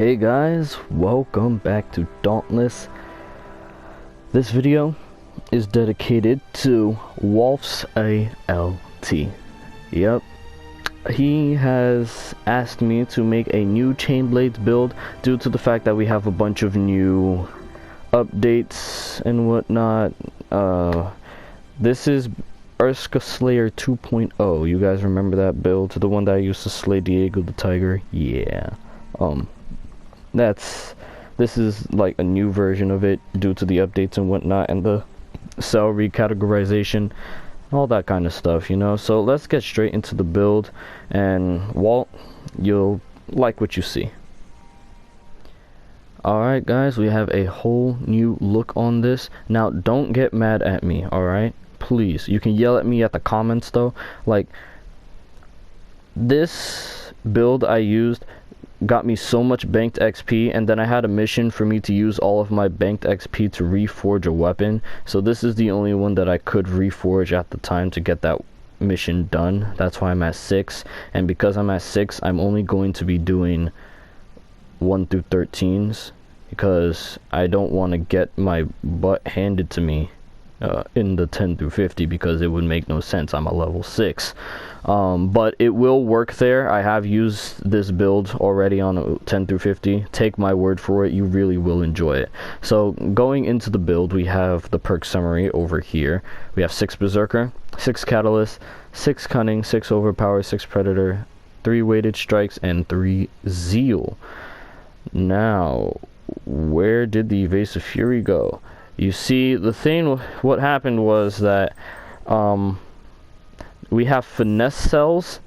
Hey guys, welcome back to Dauntless. This video is dedicated to Wolf's ALT. Yep, he has asked me to make a new Chainblades build due to the fact that we have a bunch of new updates and whatnot. This is Urska Slayer 2.0. You guys remember that build? The one that I used to slay Diego the Tiger? Yeah. This is like a new version of it due to the updates and whatnot, and the cell recategorization, all that kind of stuff, you know. So let's get straight into the build, and Walt, you'll like what you see. Alright guys, we have a whole new look on this. Now don't get mad at me, alright? Please, you can yell at me at the comments though. Like, this build I used got me so much banked XP, and then I had a mission for me to use all of my banked XP to reforge a weapon. So this is the only one that I could reforge at the time to get that mission done. That's why I'm at 6, and because I'm at 6, I'm only going to be doing 1 through 13s because I don't want to get my butt handed to me in the 10 through 50 because it would make no sense. I'm a level 6. But it will work there. I have used this build already on 10 through 50. Take my word for it, you really will enjoy it. So going into the build, we have the perk summary over here. We have 6 Berserker, 6 Catalyst, 6 Cunning, 6 Overpower, 6 Predator, 3 Weighted Strikes, and 3 Zeal. Now, where did the Evasive Fury go? You see, the thing, what happened was that we have finesse cells,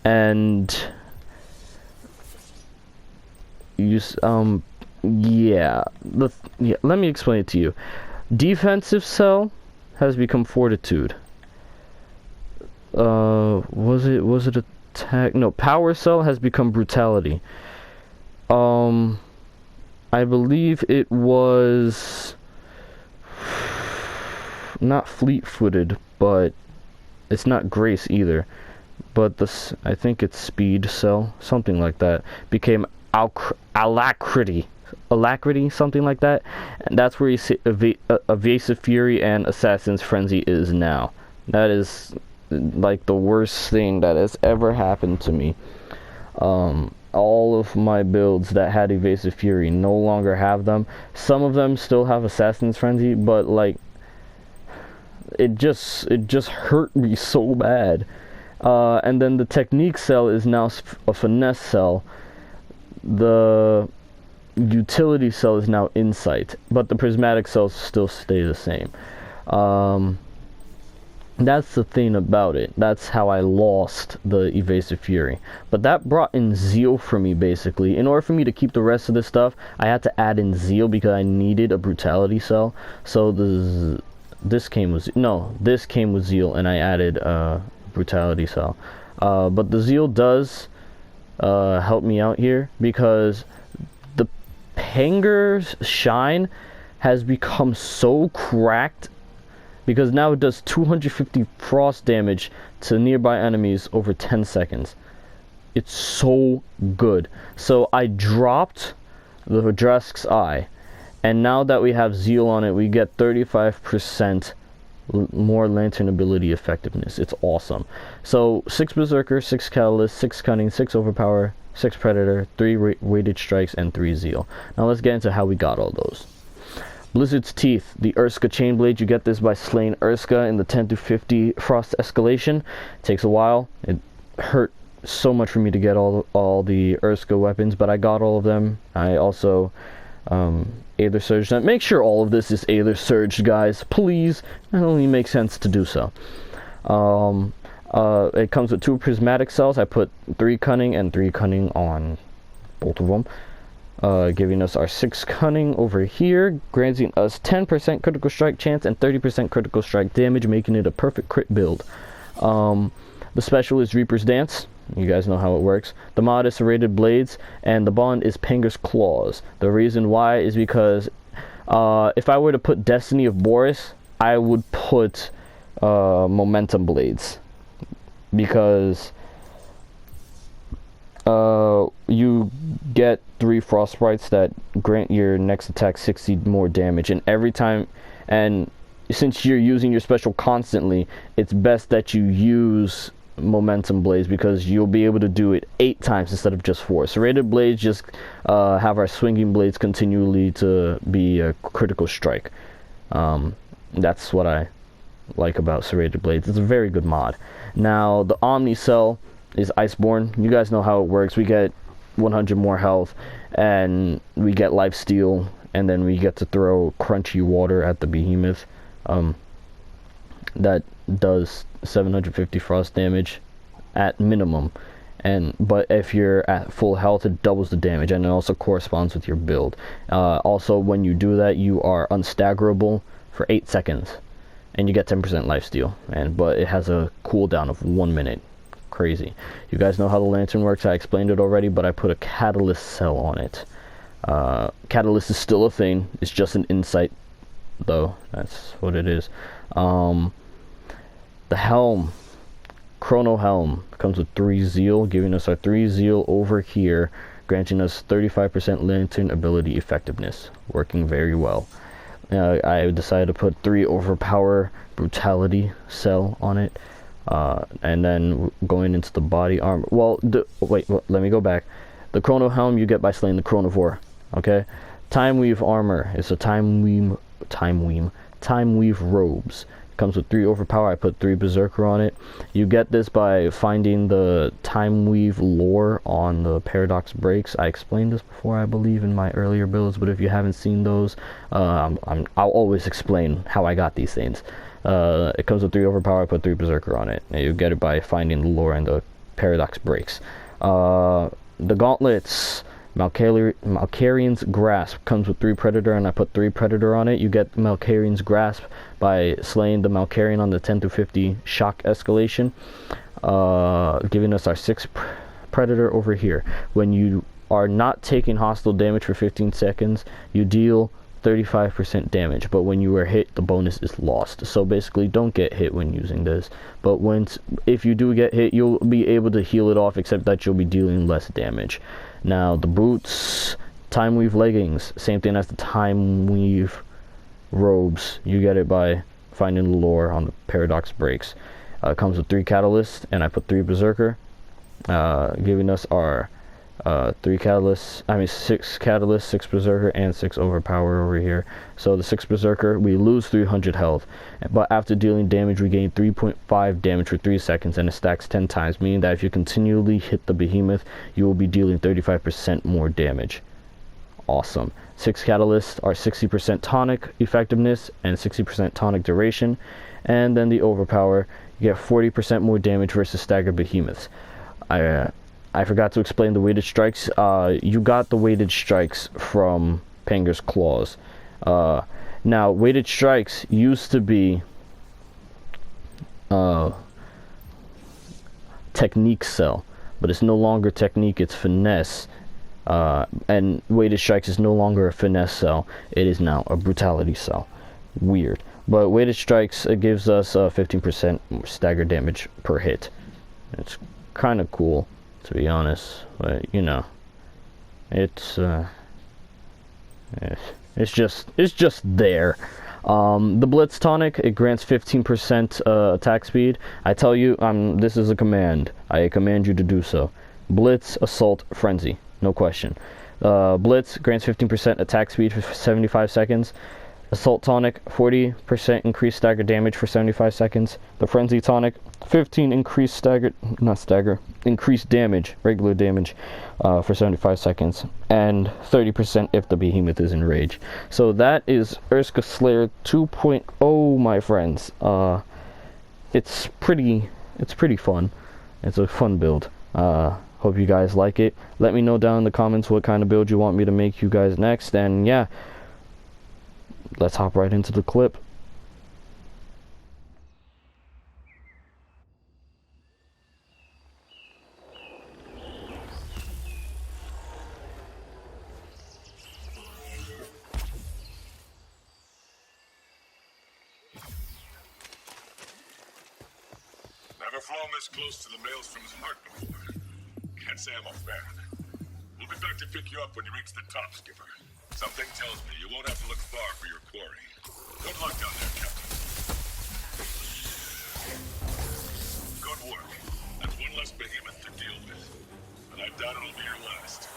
and let me explain it to you. Defensive cell has become fortitude. Was it attack? No, power cell has become brutality. I believe it was not fleet-footed, but it's not grace either. But this, I think it's speed cell, something like that, became alacrity, something like that. And that's where you see evasive fury and assassin's frenzy is now. That is like the worst thing that has ever happened to me. All of my builds that had evasive fury no longer have them. Some of them still have assassin's frenzy, but like it just hurt me so bad. And then the technique cell is now a finesse cell. The utility cell is now insight, but the prismatic cells still stay the same. That's the thing about it. That's how I lost the evasive fury. But that brought in zeal for me, basically. In order for me to keep the rest of this stuff, I had to add in zeal because I needed a brutality cell. So this came with zeal, and I added brutality cell. But the zeal does help me out here because the Panger's shine has become so cracked, because now it does 250 frost damage to nearby enemies over 10 seconds. It's so good. So I dropped the Drask's Eye, and now that we have Zeal on it, we get 35% more Lantern ability effectiveness. It's awesome. So 6 Berserker, 6 Catalyst, 6 Cunning, 6 Overpower, 6 Predator, 3 Weighted Strikes, and 3 Zeal. Now let's get into how we got all those. Blizzard's Teeth, the Urska Chainblade. You get this by slaying Urska in the 10 to 50 frost escalation. It takes a while. It hurt so much for me to get all the Urska weapons, but I got all of them. I also Aether Surged them. Make sure all of this is Aether Surged, guys, please. It only makes sense to do so. It comes with 2 prismatic cells. I put 3 Cunning and 3 Cunning on both of them. Giving us our 6 Cunning over here, granting us 10% critical strike chance and 30% critical strike damage, making it a perfect crit build. The special is Reaper's Dance. You guys know how it works. The mod is Serrated Blades, and the bond is Panger's Claws. The reason why is because if I were to put Destiny of Boris, I would put Momentum Blades, because you get 3 frost sprites that grant your next attack 60 more damage, and every time, and since you're using your special constantly, it's best that you use momentum blades because you'll be able to do it 8 times instead of just 4. Serrated blades just have our swinging blades continually to be a critical strike. That's what I like about serrated blades. It's a very good mod. Now the Omni Cell is Iceborne. You guys know how it works. We get 100 more health, and we get lifesteal, and then we get to throw crunchy water at the behemoth. That does 750 frost damage at minimum, but if you're at full health, it doubles the damage, and it also corresponds with your build. Also, when you do that, you are unstaggerable for 8 seconds, and you get 10% lifesteal. But it has a cooldown of 1 minute. Crazy. You guys know how the lantern works. I explained it already, but I put a catalyst cell on it. Catalyst is still a thing. It's just an insight, though. That's what it is. The helm, Chrono Helm, comes with 3 zeal, giving us our 3 zeal over here, granting us 35% lantern ability effectiveness, working very well. I decided to put 3 overpower brutality cell on it, and then going into the body armor. Well, let me go back. The Chrono Helm you get by slaying the Chronovore. Okay, Time Weave armor is a Time Weave robes. Comes with 3 overpower. I put 3 berserker on it. You get this by finding the Time Weave lore on the paradox breaks. I explained this before, I believe, in my earlier builds, but if you haven't seen those, I'll always explain how I got these things. It comes with 3 overpower. I put 3 berserker on it. And you get it by finding the lore and the paradox breaks. The gauntlets, Malkarian's Grasp, comes with 3 Predator, and I put 3 Predator on it. You get Malkarian's Grasp by slaying the Malkarian on the 10 to 50 shock escalation, giving us our 6 Predator over here. When you are not taking hostile damage for 15 seconds, you deal 35% damage, but when you are hit, the bonus is lost. So basically, don't get hit when using this, but if you do get hit, you'll be able to heal it off, except that you'll be dealing less damage. Now the boots, Time Weave leggings, same thing as the Time Weave robes. You get it by finding the lore on the paradox breaks. It comes with 3 catalysts, and I put 3 berserker, giving us our 6 catalysts, 6 berserker, and 6 overpower over here. So the 6 berserker, we lose 300 health, but after dealing damage, we gain 3.5 damage for 3 seconds, and it stacks 10 times, meaning that if you continually hit the behemoth, you will be dealing 35% more damage. Awesome. 6 catalysts are 60% tonic effectiveness and 60% tonic duration, and then the overpower, you get 40% more damage versus staggered behemoths. I forgot to explain the weighted strikes. You got the weighted strikes from Panger's Claws. Now, weighted strikes used to be technique cell, but it's no longer technique, it's finesse. And weighted strikes is no longer a finesse cell, it is now a brutality cell. Weird. But weighted strikes, it gives us 15% stagger damage per hit. It's kind of cool, to be honest, but you know, it's just there. The Blitz Tonic, it grants 15% attack speed. I tell you, this is a command. I command you to do so. Blitz, Assault, Frenzy, no question. Blitz grants 15% attack speed for 75 seconds. Assault Tonic, 40% increased stagger damage for 75 seconds. The Frenzy Tonic, 15 increased increased damage, regular damage, for 75 seconds, and 30% if the behemoth is enraged. So that is Urska Slayer 2.0, my friends. It's pretty fun. It's a fun build. Hope you guys like it. Let me know down in the comments what kind of build you want me to make you guys next, and yeah, let's hop right into the clip. Never flown this close to the maelstrom's heart before. can't say I'm a fan. We'll be back to pick you up when you reach the top, Skipper. Something tells me you won't have to look far for your quarry. Good luck down there, Captain. Good work. That's one less behemoth to deal with. But I doubt it'll be your last.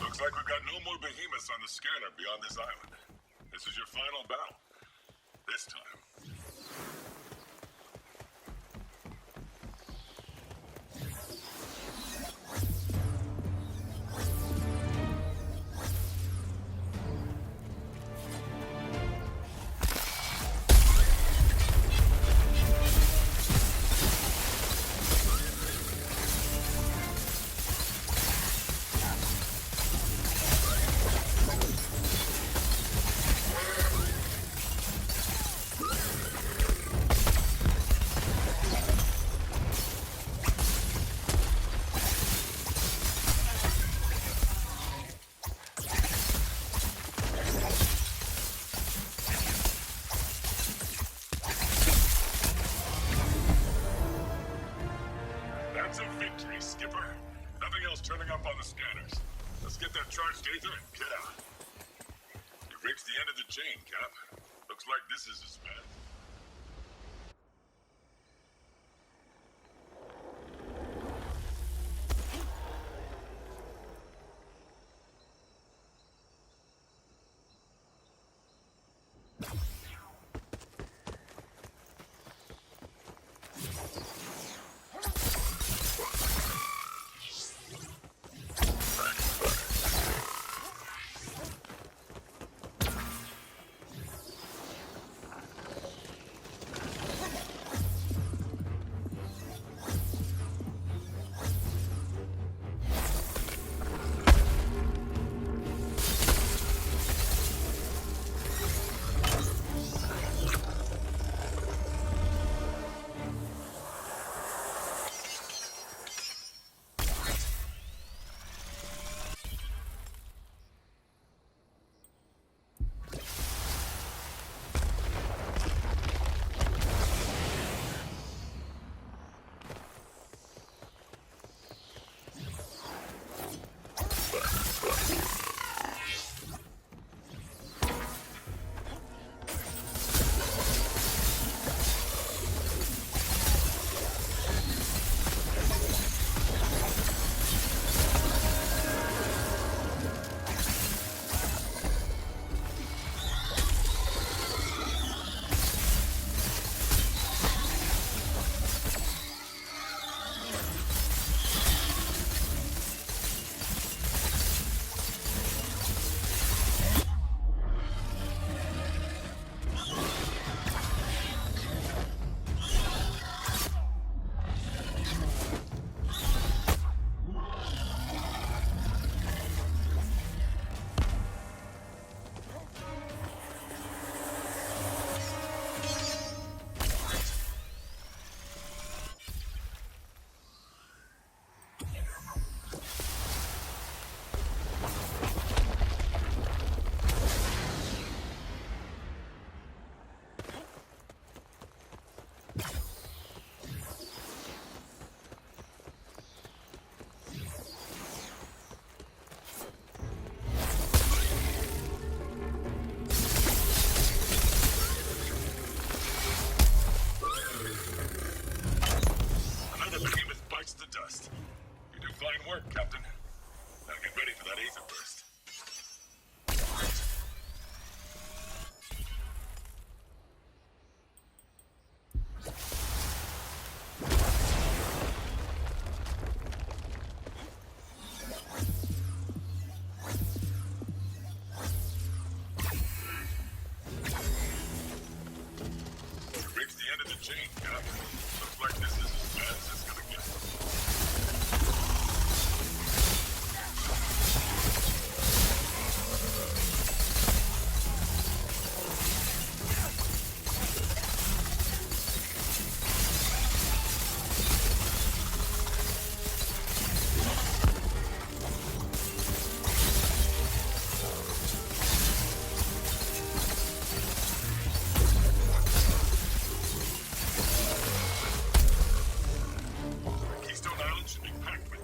Looks like we've got no more behemoths on the scanner beyond this island. This is your final battle. This time. That's a victory, Skipper. Nothing else turning up on the scanners. Let's get that charged Aether and get out. You've reached the end of the chain, Cap. Looks like this is as bad.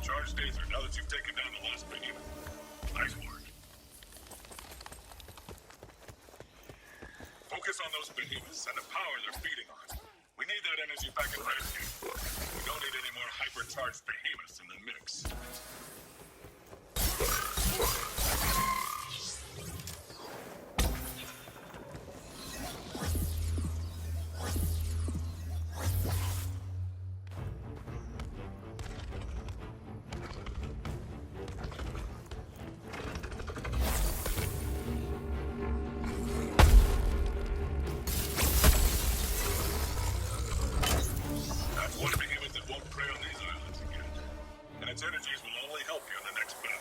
Charged Aether now that you've taken down the last behemoth. Nice work. Focus on those behemoths and the power they're feeding on. We need that energy back in Ramsgate. We don't need any more hypercharged behemoths in the mix. Energies will only help you in the next battle.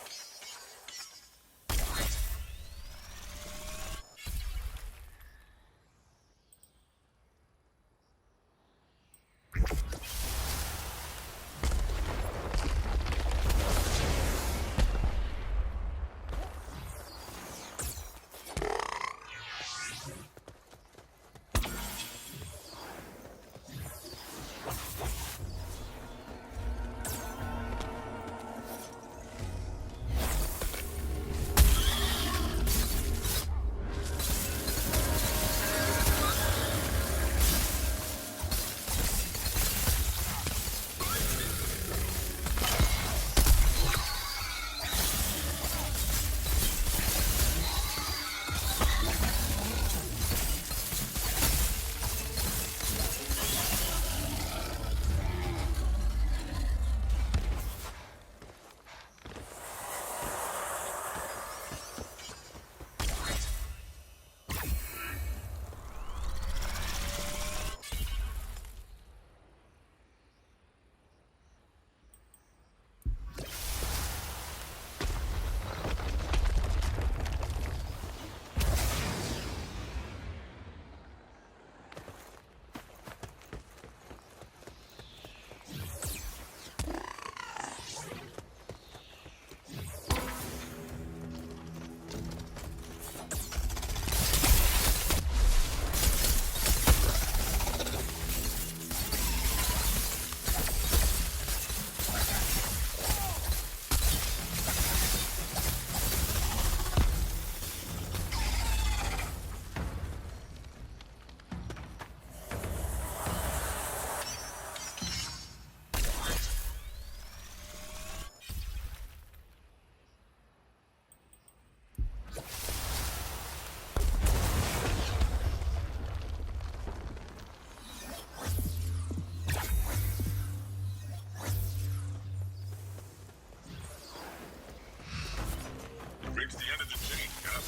Reached the end of the chain, Cap.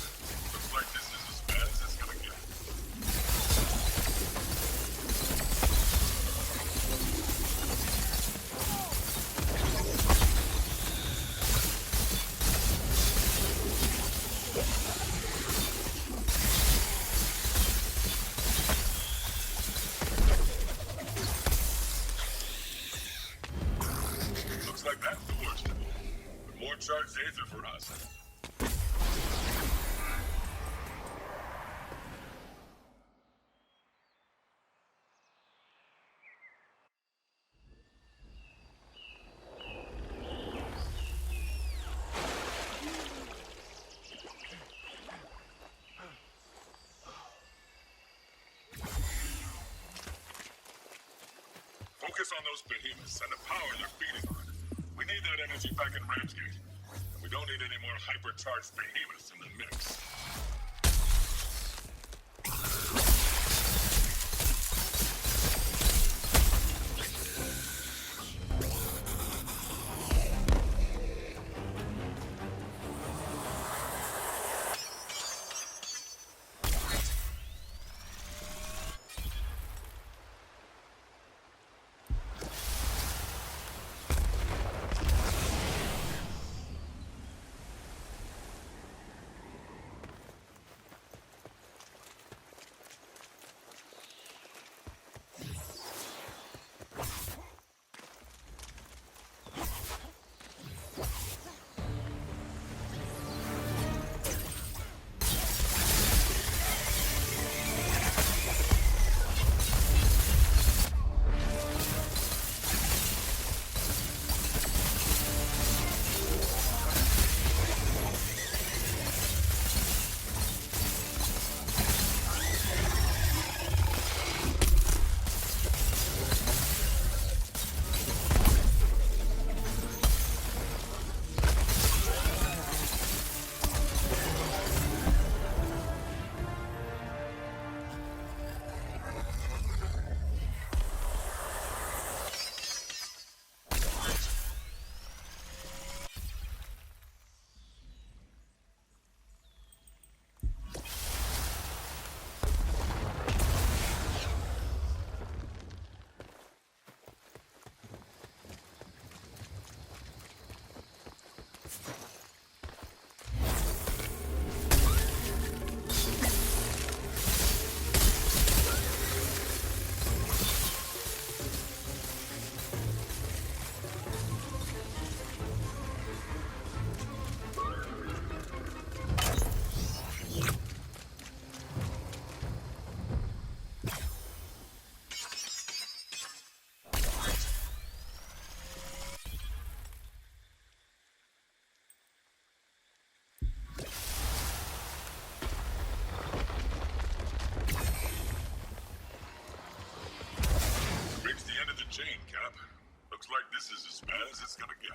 Looks like this is as bad as it's gonna get. Looks like that's the worst of it. But more charged Aether for us. Focus on those behemoths and the power they're feeding on. We need that energy back in Ramsgate. And we don't need any more hypercharged behemoths in the mix. this is as bad as it's gonna get.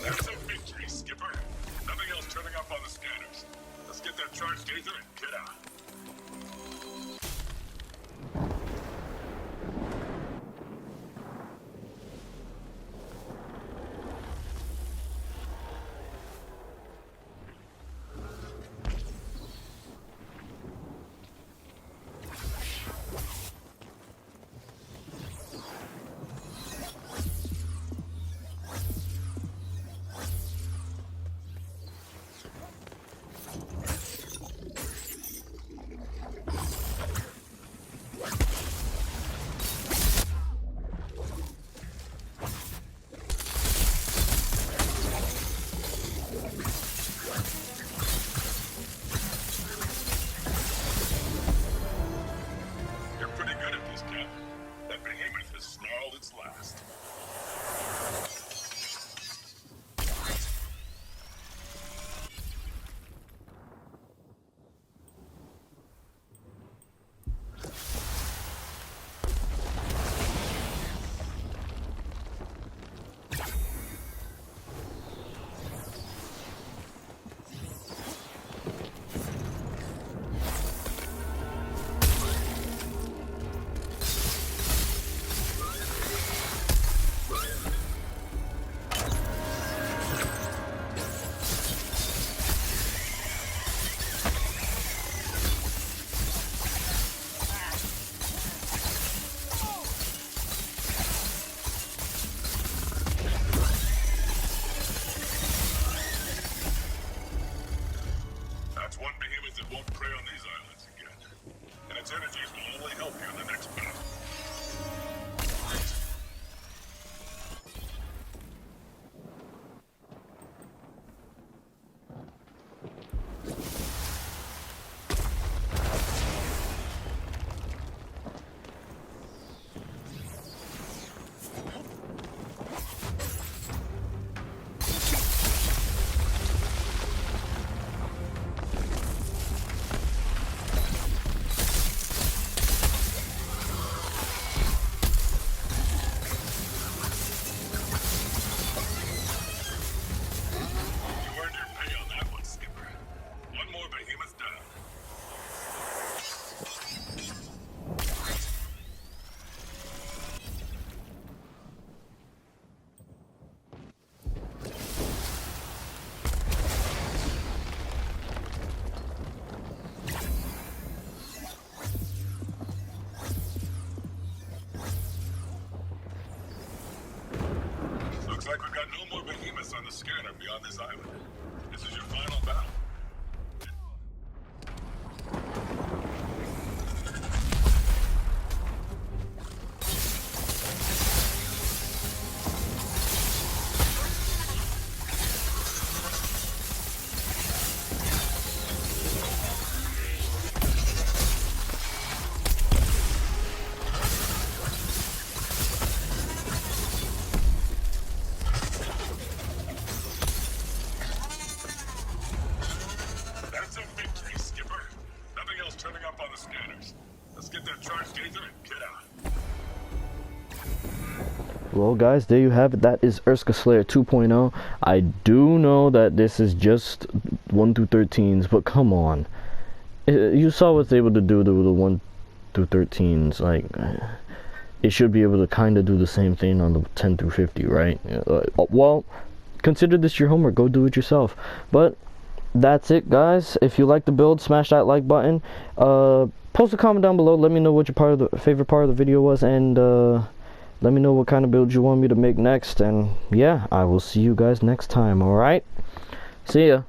That's a victory, Skipper. Nothing else turning up on the scanners. Let's get that charged ether and get out. You're pretty good at this, Cap. That behemoth has snarled its last. That's one behemoth that won't prey on these islands again. And its energies will only help you in the next battle. You earned your pay on that one, Skipper. One more behemoth down. Looks like we've got no more behemoths on the scanner beyond this island. This is your final battle. That's a victory, Skipper. Nothing else turning up on the scanners. Let's get that charged ether and get out. Well, guys, there you have it. That is Urska Slayer 2.0. I do know that this is just 1 through 13s, but come on. You saw what's able to do to the 1 through 13s. Like, it should be able to kind of do the same thing on the 10 through 50, right? Well, consider this your homework. Go do it yourself. But that's it, guys. If you like the build, smash that like button. Post a comment down below. Let me know what your favorite part of the video was, and Let me know what kind of build you want me to make next, and yeah, I will see you guys next time, alright? See ya.